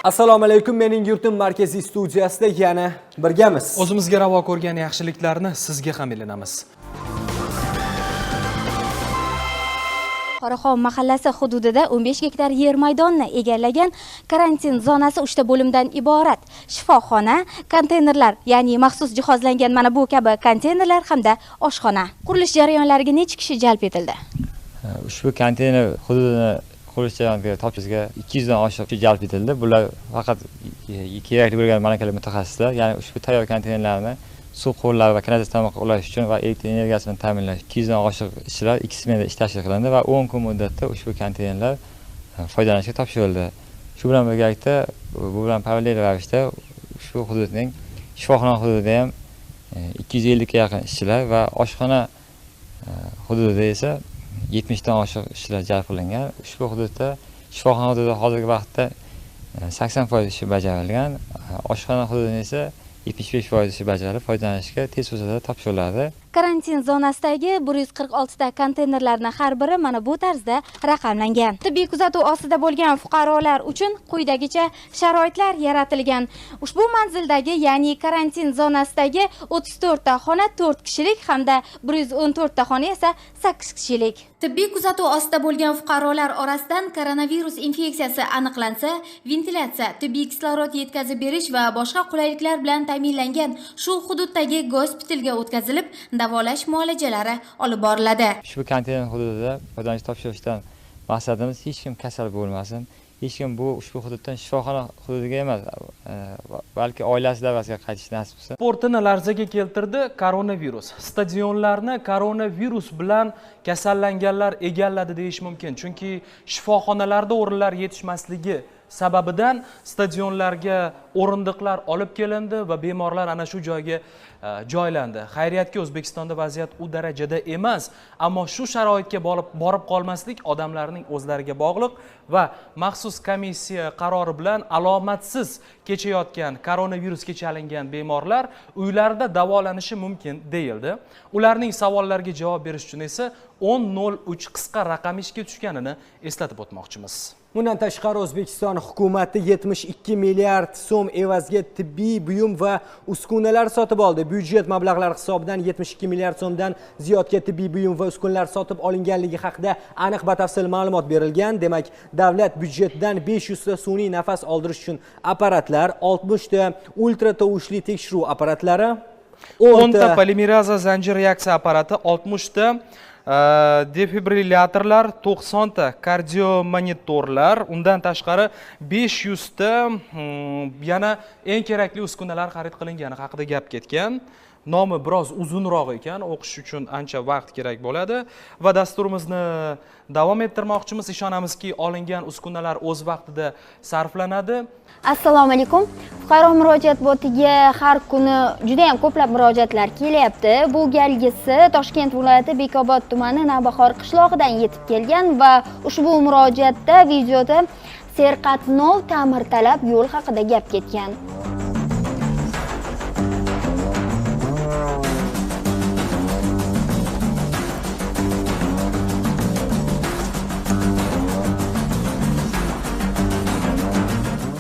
Assalomu alaykum, mening yurtim markaziy studiyasida yana birgamiz. O'zimizga ravo ko'rgan yaxshiliklarni sizga ham ilinamiz. Qoraxon mahallasi hududida 15 gektar yer maydonni egallagan karantin zonasi 3 ta bo'limdan iborat. Shifoxona, konteynerlar, ya'ni maxsus jihozlangan mana bu kabi konteynerlar hamda oshxona. Qurilish jarayonlariga necha kishi jalb etildi? Ushbu konteyner hududini qurilish jarayoniga topshirishga 200 dan oshiq jalb etildi. Bular faqat kerakli bo'lgan malakali mutaxassislar, ya'ni ushbu tayyor konteynerlarni suv quvurlari va kanalizatsiya tarmoqqa ulash uchun va elektr energiyasini ta'minlash 200 dan oshiq ishchilar 2 smenada ish tashkil qilindi va 10 kun muddatda ushbu konteynerlar foydalanishga topshirildi. Shu bilan birgalikda bu bilan parallel ravishda ushbu hududning shifoxona hududida ham 250 ga yaqin ishchilar va oshxona hududida esa 70 dan oshiq ishchilar jalb qilingan. Ushbu hududda shifoxona hududida hozirgi vaqtda 80% ish bajarilgan, oshxona hududida esa 75% ish bajarilib, foydalanishga tez fursatda topshiriladi. Karantin zonasidagi 146 ta konteynerlarning har biri mana bu tarzda raqamlangan. Tibbiy kuzatuv ostida bo'lgan fuqarolar uchun quyidagicha sharoitlar yaratilgan. Ushbu manzildagi, ya'ni karantin zonasidagi 34 ta xona 4 kishilik hamda 114 ta xona esa 8 kishilik. Tibbiy kuzatuv ostida bo'lgan fuqarolar orasidan koronavirus infeksiyasi aniqlansa, ventilatsiya, tibbiy kislorod yetkazib berish va boshqa qulayliklar bilan ta'minlangan shu hududdagi gospitalga o'tkazilib, davolash muolajalari olib boriladi. Ushbu konteyner hududida foydalanishga topshirishdan maqsadimiz hech kim kasal bo'lmasin. Hech kim bu ushbu hududdan shifoxona hududiga emas, balki oilasi davrasiga qaytish nasib qilsin. Sportini larzaga keltirdi koronavirus. Stadionlarni koronavirus bilan kasallanganlar egalladi deyish mumkin. Chunki shifoxonalarda o'rinlar yetishmasligi sababidan stadionlarga o'rindiqlar olib kelindi va bemorlar ana shu joyga joylandi. Xayriyatki O'zbekistonda vaziyat u darajada emas, ammo shu sharoitga borib qolmaslik odamlarning o'zlariga bog'liq va maxsus komissiya qarori bilan alomatsiz kechayotgan koronavirusga chalingan bemorlar uylarida davolanishi mumkin deyildi. Ularning savollariga javob berish uchun esa 1003 qisqa raqam ishga tushganini eslatib o'tmoqchimiz. Bundan tashqari O'zbekiston hukumati 72 milliard so'm evaziga tibbiy buyum va uskunalar sotib oldi. Byudjet mablag'lari hisobidan 72 milliard so'mdan ziyodga tibbiy buyum va uskunalar sotib olinganligi haqida aniq batafsil ma'lumot berilgan. Demak, davlat byudjetidan 500 ta sun'iy nafas oldirish uchun apparatlar, 60 ta ultra tovushli tekshiruv apparatlari, 10 ta polimeraza zanjir reaksiya apparati, 60 ta defibrillatorlar, 90 ta kardiomonitorlar, undan tashqari 500 ta yana eng kerakli uskunalar xarid qilingani haqida gap ketgan. Nomi biroz uzunroq ekan, o'qish uchun ancha vaqt kerak bo'ladi va dasturimizni davom ettirmoqchimiz. Ishonamizki, olingan uskunalar o'z vaqtida sarflanadi. Assalomu alaykum. Fuqaro murojaat botiga har kuni juda ham ko'plab murojaatlar kelyapti. Bu galgisi Toshkent viloyati Bekobod tumani Navbahor qishlog'idan yetib kelgan va ushbu murojaatda videoda serqatnov ta'mirtalab yo'l haqida gap ketgan.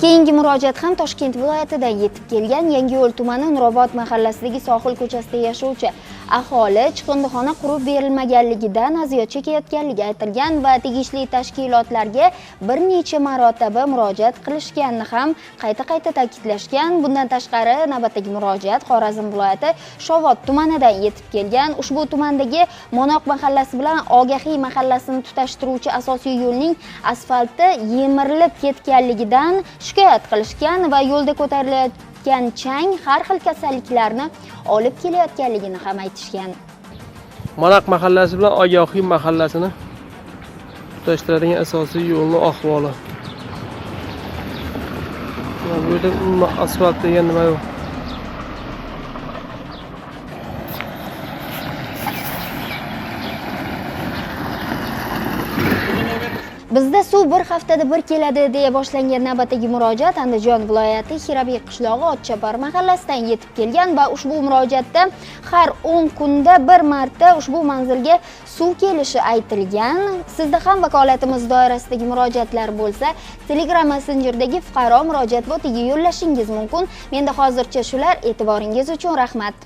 Keyingi murojaat ham Toshkent viloyatidan yetib kelgan. Yangiyo'l tumani Nurobod mahallasidagi Sohil ko'chasida yashovchi aholi chiqindixona qurib berilmaganligidan aziyat chekayotganligi aytilgan va tegishli tashkilotlarga bir necha marotaba murojaat qilishganini ham qayta ta'kidlashgan. Bundan tashqari navbatdagi murojaat Xorazm viloyati Shovot tumanidan yetib kelgan. Ushbu tumandagi Monoq mahallasi bilan Ogahiy mahallasini tutashtiruvchi asosiy yo'lning asfalti yemirilib ketganligidan shikoyat qilishgan va yo'lda ko'tarilayotgan chang har xil kasalliklarni olib kelayotganligini ham aytishgan. Monoq mahallasi bilan Ogahiy mahallasini tutashtiradigan asosiy yo'lning ahvoli. Bu yerda asfalt degan nima yo'q. Bizda suv bir haftada bir keladi deya boshlangan navbatdagi murojaat Andijon viloyati Xirabek qishlog'i Otchapar mahallasidan yetib kelgan va ushbu murojaatda har 10 kunda bir marta ushbu manzilga suv kelishi aytilgan. Sizda ham vakolatimiz doirasidagi murojaatlar bo'lsa, Telegram Messenger'dagi fuqaro murojaat botiga yo'llashingiz mumkin. Menda hozircha shular, e'tiboringiz uchun rahmat.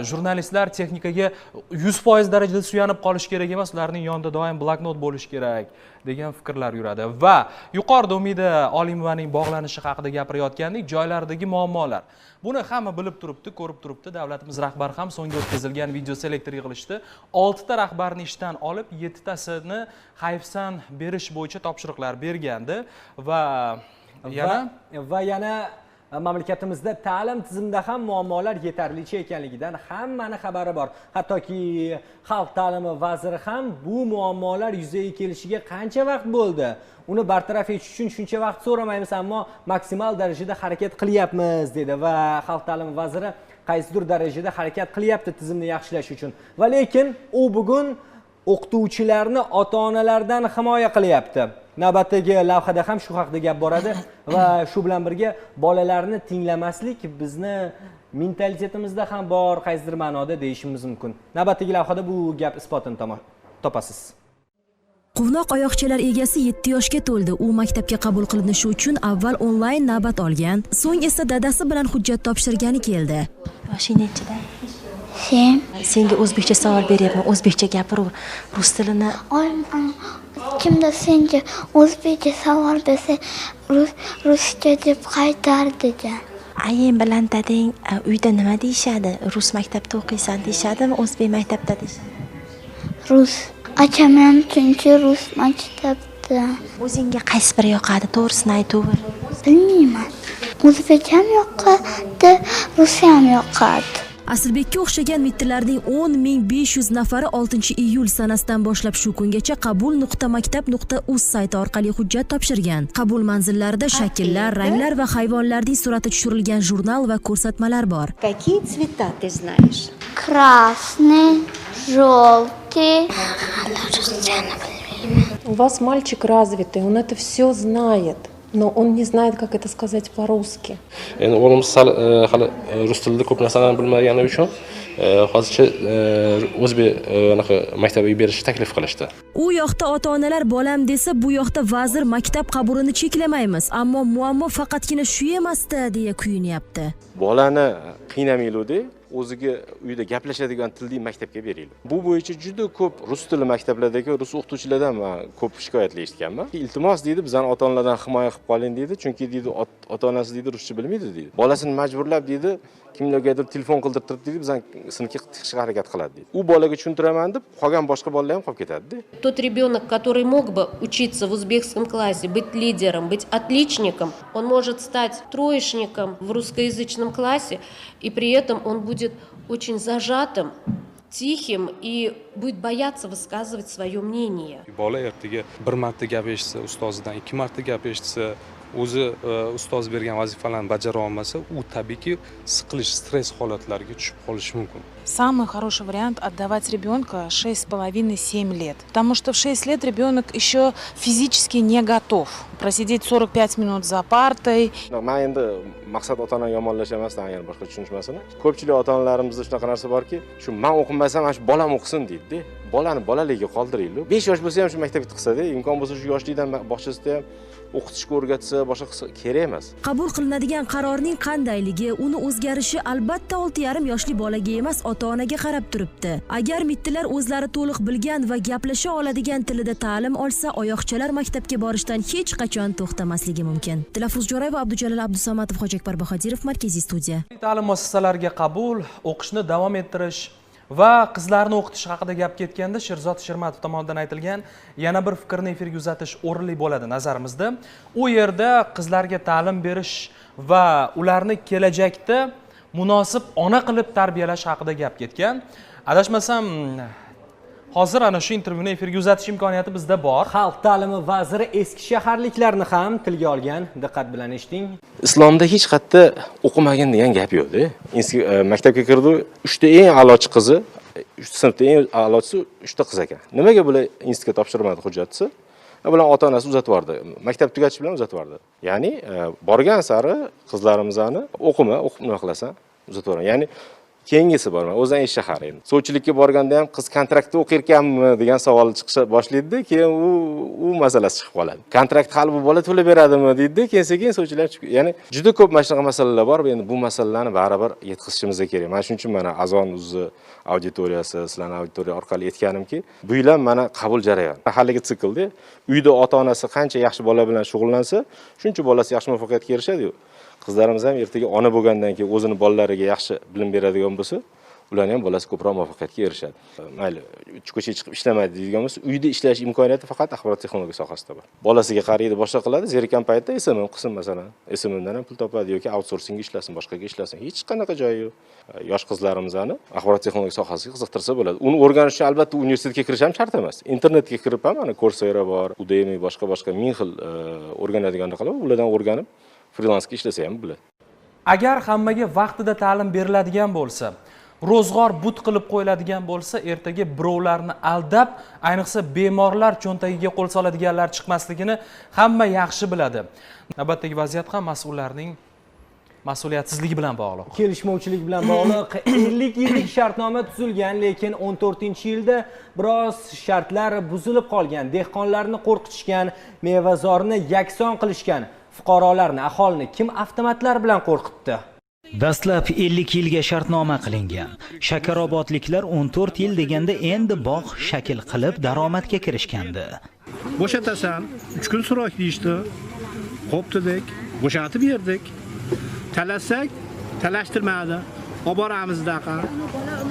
Jurnalistlar texnikaga 100% darajada suyanib qolish kerak emas, ularning yonida doim bloknot bo'lishi kerak degan fikrlar yuradi. Va yuqorida Umida Olimovaning bog'lanishi haqida gapirayotgandik, joylardagi muammolar. Buni hamma bilib turibdi, ko'rib turibdi. Davlatimiz rahbari ham so'nggi o'tkazilgan video selektor yig'ilishida 6 ta rahbarni ishdan olib, 7 tasini hayfsan berish bo'yicha topshiriqlar bergandi va yana mamlakatimizda ta'lim tizimida ham muammolar yetarlicha ekanligidan hammani xabari bor. Hattoki xalq ta'limi vaziri ham bu muammolar yuzaga kelishiga qancha vaqt bo'ldi? Uni bartaraf etish uchun shuncha vaqt so'ramaymiz, ammo maksimal darajada harakat qilyapmiz dedi va xalq ta'limi vaziri qaysidir darajada harakat qilyapti tizimni yaxshilash uchun. Va lekin u bugun o'qituvchilarni ota-onalardan himoya qilyapti. Navbatdagi lavhada ham shu haqida gap boradi va shu bilan birga bolalarni tinglamaslik bizni mentalitetimizda ham bor, qaysidir ma'noda deyishimiz mumkin. Navbatdagi lavhada bu gap isbotini topasiz. Quvnoq oyoqchalar egasi 7 yoshga to'ldi. U maktabga qabul qilinishi uchun avval onlayn navbat olgan, so'ng esa dadasi bilan hujjat topshirgani keldi. Yoshing nechida? Senga o'zbekcha savol beryapman. O'zbekcha gapir, rus tilini. Kimda senga o'zbekcha savol bersa, ruscha deb qaytar degan. Ayem bilan dadang uyda nima deyishadi? Rus maktabda o'qiysan deyishadimi, o'zbek maktabda deyishadi? Rus. Akam ham chunki rus maktabda. O'zingga qaysi biri yoqadi? To'g'risini aytaver. Bilmayman. O'zbek ham yoqadi, rus ham yoqadi. Aslbekka o'xshagan mittilarning 10.500 nafari 6-iyul sanasidan boshlab shu kungacha qabul.maktab.uz sayti orqali hujjat topshirgan. Qabul manzillarida shakllar, ranglar va hayvonlarning surati tushirilgan jurnal va ko'rsatmalar bor. Какие цвета ты знаешь? Красный, желтый. У вас мальчик развитый, он это все знает. Но он не знает, как это сказать по-русски. Endi o'g'limiz hali rus tilida ko'p narsalarni bilmagani uchun hozircha o'zbek maktabiga berishni taklif qilishdi. U yoqda ota-onalar bolam desa, bu yoqda vazir maktab qabulini cheklamaymiz, ammo muammo faqatgina shu emasda deya kuyinyapti. Bolani qiynamanglar-da, o'ziga uyda gaplashadigan tilli maktabga beraylik. Bu bo'yicha juda ko'p rus tili maktablardagi rus o'qituvchilardan men ko'p shikoyatlar eshitganman. Iltimos deydi, bizani ota-onalardan himoya qilib qoling deydi, chunki deydi ota-onasi deydi ruscha bilmaydi deydi. Bolasini majburlab deydi, kimlargadir telefon qildirtirib deydi, bizani sinfga chiqishga harakat qiladi deydi. U bolaga tushuntiraman deb, qolgan boshqa bolalar ham qolib ketadi-da. Тот ребенок, который мог бы учиться в узбекском классе, быть лидером, быть отличником, он может стать троечником в русскоязычном классе, и при этом он будет очень зажатым, tixim и будет бояться высказывать свое мнение. Bola ertaga bir marta gap eshitsa, ustozidan 2 marta gap eshitsa, o'zi ustoz bergan vazifalarni bajara olmasa, u tabiiyki siqilish, stress holatlariga tushib qolishi mumkin. Самый хороший вариант отдавать ребенка 6,5-7 лет. Потому что в 6 лет ребенок еще физически не готов просидеть 45 минут за партой. Men endi maqsad ota-ona yomonlash emas, yana boshqa tushunishmasini. Ko'pchilik ota-onalarimizda shunaqa narsa borki, shu men o'qimasam, shu bolam o'qisin deydi-da. Bolani bolaligiga qoldiraylik. 5 yosh bo'lsa ham shu maktabga tiqsa-da, imkon bo'lsa shu yoshlikdan bog'chasida ham o'qitishga o'rgatsa, boshqa qilsa kerak emas. Qabul qilinadigan qarorning qandayligi, uni o'zgarishi albatta 6,5 yoshli bolaga emas, ota-onaga qarab turibdi. Agar mittilar o'zlari to'liq bilgan va gaplasha oladigan tilida ta'lim olsa, oyoqchalar maktabga borishdan hech qachon to'xtamasligi mumkin. Dilafruz Jo'rayeva, Abdujalil Abdusamatov, Hojiakbar Bahodirov, Markaziy studiya. Ta'lim muassasalariga qabul, o'qishni davom ettirish va qizlarni o'qitish haqida gap ketganda Sherzod Shermatov tomonidan aytilgan yana bir fikrni efirga uzatish o'rinli bo'ladi nazarimizda. U yerda qizlarga ta'lim berish va ularni kelajakda munosib ona qilib tarbiyalash haqida gap ketgan. Adashmasam, hozir ana shu intervyuni efirga uzatish imkoniyati bizda bor. Xalq ta'limi vaziri eski shaharliklarni ham tilga olgan. Diqqat bilan eshiting. Islomda hech qayerda o'qimagan degan gap yo'q-da. Maktabga kirdi, 3 ta eng a'lochi qizi, 3 sinfda eng a'lochisi 3 ta qiz ekan. Nimaga bular institutga topshirmadi hujjatni? bilan ota-onasi uzatib yubordi. Maktab tugatish bilan uzatib yubordi. Ya'ni borgan sari qizlarimizni o'qib nima qilasan, uzatib yuboradi. Ya'ni keyingisi bor. O'zidan eshit shahar endi. Sovchilikka borganda ham qiz kontraktda o'qirkanmi degan savol chiqisha boshlaydi, keyin u masalasi chiqib qoladi. Kontrakt hali bu bola to'lab beradimi deydi, keyin sekin sovchilar chiqib. Ya'ni juda ko'p mana shunaqa masalalar bor. Endi bu masalalarni baribir yetkazishimiz kerak. Mana shuning uchun mana Azon o'zi auditoriyasi, sizlarning auditoriya orqali aytganimki, bu yil ham mana qabul jarayoni. Haligi siklda uyda ota-onasi qancha yaxshi bola bilan shug'ullansa, shuncha bolasi yaxshi muvaffaqiyatga erishadi. Qizlarimiz ham ertaga ona bo'lgandan keyin o'zini bolalariga yaxshi bilim beradigan bo'lsa, ularning ham bolasi ko'proq muvaffaqiyatga erishadi. Mayli, ko'chaga chiqib ishlamaydi deydigan bo'lsa, uyda ishlash imkoniyati faqat axborot texnologiya sohasida bor. Bolasiga qaraydi, boshqa qiladi, zerikan paytda SMM qilsin masalan. SMMdan ham pul topadi yoki outsourcingga ishlasin, boshqaga ishlasin. Hech qanaqa joyi yo'q. Yosh qizlarimizni axborot texnologiya sohasiga qiziqtirsa bo'ladi. Uni o'rganish uchun albatta universitetga kirish ham shart emas. Internetga kirib ham mana Coursera bor, Udemy boshqa ming xil o'rganadiganlar bor. Ulardan o'rganib freelansga ishlasa ham bo'ladi. Agar hammaga vaqtida ta'lim beriladigan bo'lsa, ro'zg'or but qilib qo'yiladigan bo'lsa, ertaga birovlarni aldab, ayniqsa bemorlar cho'ntagiga qo'l soladiganlar chiqmasligini hamma yaxshi biladi. Navbatdagi vaziyat ham mas'ullarning mas'uliyatsizligi bilan bog'liq. Kelishmovchilik bilan bog'liq. 50 yillik shartnoma tuzilgan, lekin 14-yilda biroz shartlar buzilib qolgan. Dehqonlarni qo'rqitishgan, mevazorni yakson qilishgan. Fuqarolarni, aholini kim avtomatlar bilan qo'rqitdi? Dastlab 50 yilga shartnoma qilingan. Shakarobodliklar 14 yil deganda endi bog' shakl qilib daromadga kirishgandi. Bo'shatasan, 3 kun so'roq deyishdi. Qo'ptidik, bo'shatib berdik. Talasak, talashtirmadi. Olib boramiz daqa.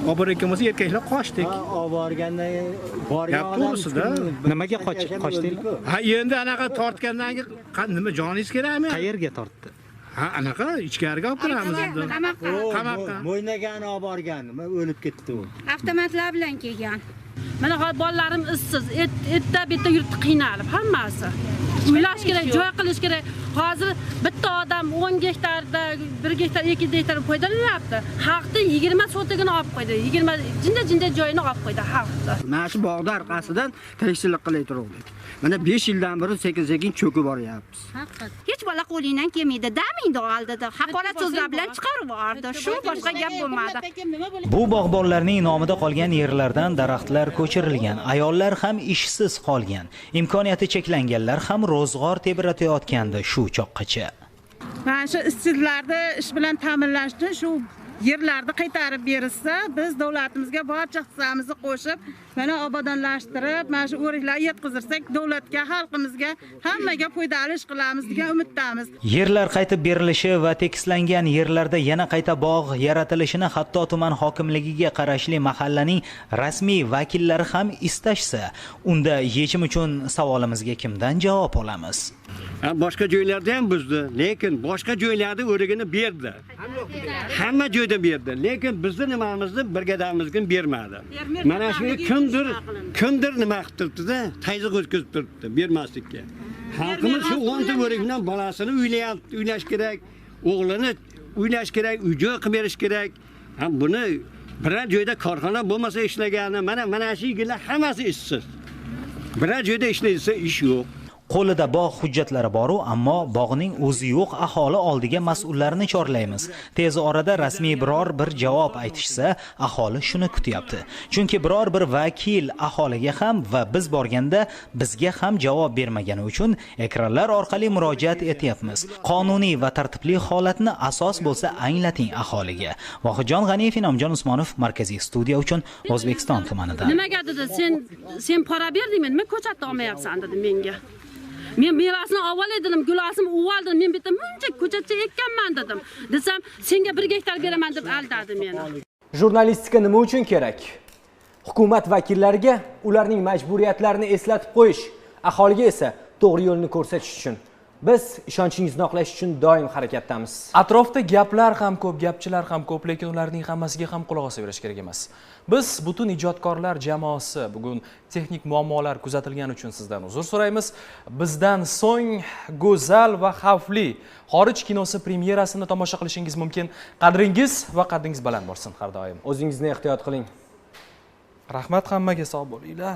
Olib borganimiz erkaklar qochdik. Olib borganda borgan odam nimaga qochdinglar? Ha, endi anaqa tortgandan keyin nima joningiz kerakmi? Qayerga tortdi? Ha, anaqa ichkariga olib kiramiz endi. Qamoqqa. Mo'ynagani olib borgan, o'lib ketdi u. Avtomatlar bilan kelgan. Mana hozir bolalarim issiz, erta bitta yurtni qiynalib hammasi. Uylash kerak, joy qilish kerak. Hozir bitta odam 10 gektarda 1 gektar 2 gektar foydalanyapti. Xalqni 20 sotigini olib qo'ydi. 20 jinda joyini olib qo'ydi xalqni. Mana shu bog'da orqasidan tirikchilik qilib turdik. Mana 5 yildan beri sekin cho'kib boryapmiz. Hech bola qo'lingdan kelmaydi, damaydi oldida. Haqorat so'zlar bilan chiqarib yubordi. Shu boshqa gap bo'lmadi. Bu bog'bonlarning nomida qolgan yerlardan daraxtlar ko'chirilgan, ayollar ham ishsiz qolgan, imkoniyati cheklanganlar ham ro'zg'or tebratayotgandi shu choqqacha. Mana shu ishsizlarni ish bilan ta'minlashni shu yerlarni qaytarib berilsa, biz davlatimizga barcha hissamizni qo'shib, mana obodonlashtirib, mana shu o'riklarni yetkazirsak, davlatga, xalqimizga, hammaga foydali ish qilamiz degan umiddamiz. Yerlar qaytib berilishi va tekislangan yerlarda yana qayta bog' yaratilishini hatto tuman hokimligiga qarashli mahallaning rasmiy vakillari ham istashsa, unda yechim uchun savolimizga kimdan javob olamiz? Boshqa joylarda ham buzdi, lekin boshqa joylarda o'rigini berdi. Hamma joyda berdi, lekin bizni nimamizni brigadamizga bermadi. Mana shuni kimdir nima qilib turibdi-da, tayziq o'tkazib turibdi, bermaslikka. Xalqimiz shu 10 ta o'rikdan bolasini uylash kerak, o'g'lini uylash kerak, uy-joy qilib berish kerak. Ham buni biror joyda korxona bo'lmasa ishlagani, mana shu yigitlar hammasi ishsiz. Biror joyda ishlaysa ish yo'q. Qo'lida bog' hujjatlari bor-u, ammo bog'ning o'zi yo'q, aholi oldiga mas'ullarni chorlaymiz. Tez orada rasmiy biror bir javob aytishsa, aholi shuni kutyapti. Chunki biror bir vakil aholiga ham va biz borganda bizga ham javob bermagani uchun ekranlar orqali murojaat etyapmiz. Qonuniy va tartibli holatni asos bo'lsa anglating aholiga. Vohidjon G'aniyev, Inomjon Usmonov, Markaziy studiya uchun O'zbekiston tumanidan. Nimaga dedi? Sen pora berdingmi? Nima ko'chatni olmayapsan dedi menga. Men mevasini avval edim, gulasini uvaldim. Men bitta muncha ko'chatcha ekkanman dedim. Desam, senga 1 gektar beraman deb aldadi meni. Jurnalistika nima uchun kerak? Hukumat vakillariga ularning majburiyatlarini eslatib qo'yish, aholiga esa to'g'ri yo'lni ko'rsatish uchun. Biz ishonchingizni oqlash uchun doim harakatdamiz. Atrofda gaplar ham ko'p, gapchilar ham ko'p, lekin ularning hammasiga ham quloq osaverish kerak emas. Biz butun ijodkorlar jamoasi bugun texnik muammolar kuzatilgani uchun sizdan uzr so'raymiz. Bizdan so'ng go'zal va xavfli xorij kinosi premyerasini tomosha qilishingiz mumkin. Qadringiz va qaddingiz baland bo'lsin har doim. O'zingizni ehtiyot qiling. Rahmat, hammaga sog' bo'linglar.